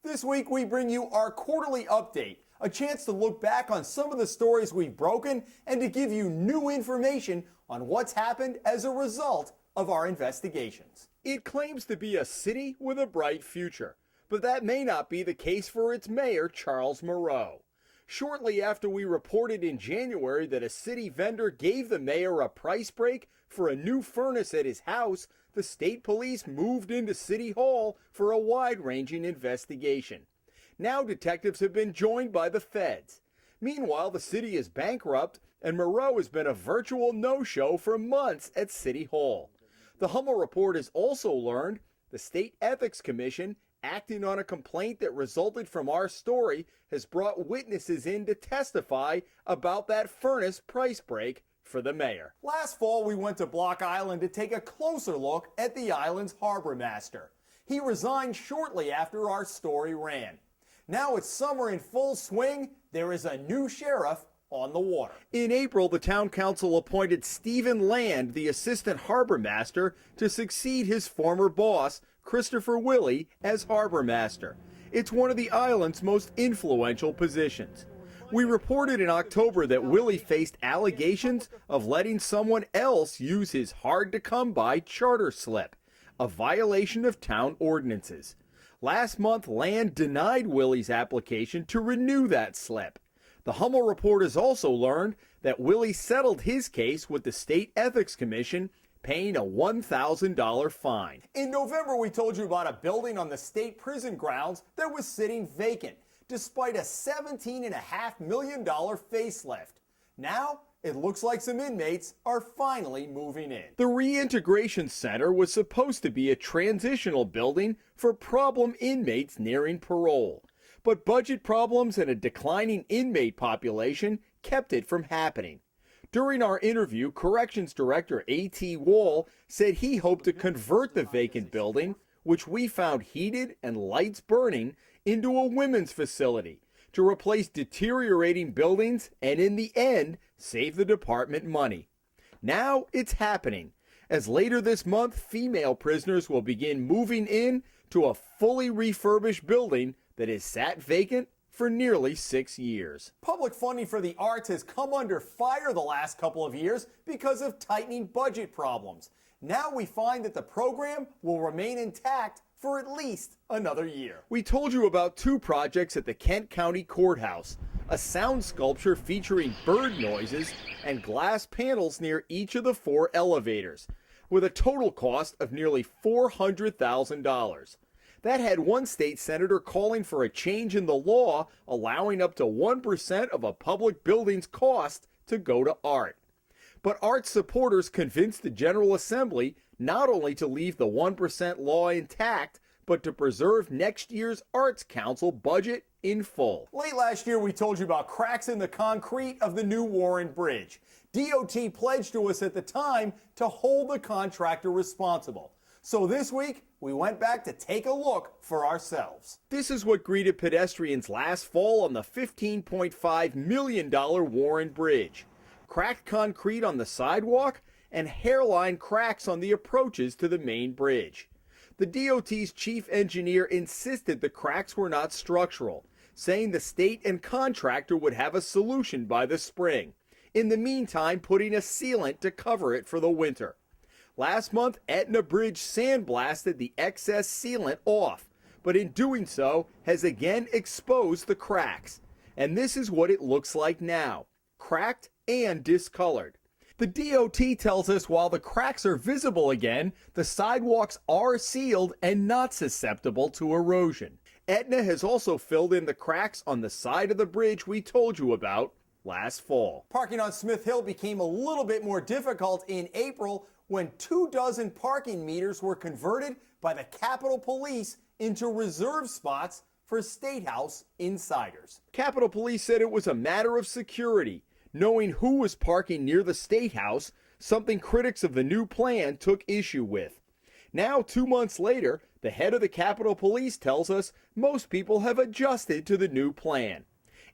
This week we bring you our quarterly update, a chance to look back on some of the stories we've broken and to give you new information on what's happened as a result of our investigations. It claims to be a city with a bright future, but that may not be the case for its mayor, Charles Moreau. Shortly after we reported in January that a city vendor gave the mayor a price break for a new furnace at his house, the state police moved into City Hall for a wide-ranging investigation. Now detectives have been joined by the feds. Meanwhile, the city is bankrupt and Moreau has been a virtual no-show for months at City Hall. The Hummel report has also learned the State Ethics Commission, acting on a complaint that resulted from our story, has brought witnesses in to testify about that furnace price break for the mayor. Last fall, we went to Block Island to take a closer look at the island's harbormaster. He resigned shortly after our story ran. Now it's summer in full swing. There is a new sheriff on the water. In April, the town council appointed Stephen Land, the assistant harbormaster, to succeed his former boss, Christopher Willie, as harbormaster. It's one of the island's most influential positions. We reported in October that Willie faced allegations of letting someone else use his hard-to-come-by charter slip, a violation of town ordinances. Last month, Land denied Willie's application to renew that slip. The Hummel report has also learned that Willie settled his case with the State Ethics Commission, paying a $1,000 fine. In November, we told you about a building on the state prison grounds that was sitting vacant, despite a $17.5 million facelift. Now, it looks like some inmates are finally moving in. The Reintegration Center was supposed to be a transitional building for problem inmates nearing parole, but budget problems and a declining inmate population kept it from happening. During our interview, Corrections Director A.T. Wall said he hoped to convert the vacant building, which we found heated and lights burning, into a women's facility to replace deteriorating buildings and in the end save the department money. Now it's happening, as later this month female prisoners will begin moving in to a fully refurbished building that has sat vacant for nearly 6 years. Public funding for the arts has come under fire the last couple of years because of tightening budget problems. Now we find that the program will remain intact for at least another year. We told you about two projects at the Kent County Courthouse, a sound sculpture featuring bird noises and glass panels near each of the 4 elevators, with a total cost of nearly $400,000. That had one state senator calling for a change in the law allowing up to 1% of a public building's cost to go to art. But art supporters convinced the General Assembly not only to leave the 1% law intact, but to preserve next year's Arts Council budget in full. Late last year, we told you about cracks in the concrete of the new Warren Bridge. DOT pledged to us at the time to hold the contractor responsible. So this week, we went back to take a look for ourselves. This is what greeted pedestrians last fall on the $15.5 million Warren Bridge. Cracked concrete on the sidewalk and hairline cracks on the approaches to the main bridge. The DOT's chief engineer insisted the cracks were not structural, saying the state and contractor would have a solution by the spring, in the meantime putting a sealant to cover it for the winter. Last month, Etna Bridge sandblasted the excess sealant off, but in doing so has again exposed the cracks. And this is what it looks like now, cracked and discolored. The DOT tells us while the cracks are visible again, the sidewalks are sealed and not susceptible to erosion. Etna has also filled in the cracks on the side of the bridge we told you about last fall. Parking on Smith Hill became a little bit more difficult in April when 24 parking meters were converted by the Capitol Police into reserve spots for State House insiders. Capitol Police said it was a matter of security, knowing who was parking near the State House, something critics of the new plan took issue with. Now, 2 months later, the head of the Capitol Police tells us most people have adjusted to the new plan.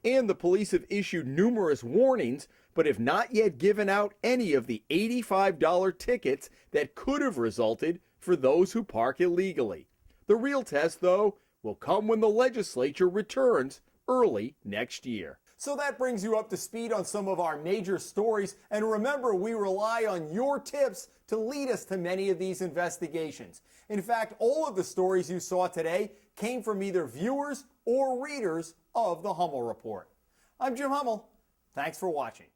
And the police have issued numerous warnings, but have not yet given out any of the $85 tickets that could have resulted for those who park illegally. The real test, though, will come when the legislature returns early next year. So that brings you up to speed on some of our major stories. And remember, we rely on your tips to lead us to many of these investigations. In fact, all of the stories you saw today came from either viewers or readers of the Hummel Report. I'm Jim Hummel. Thanks for watching.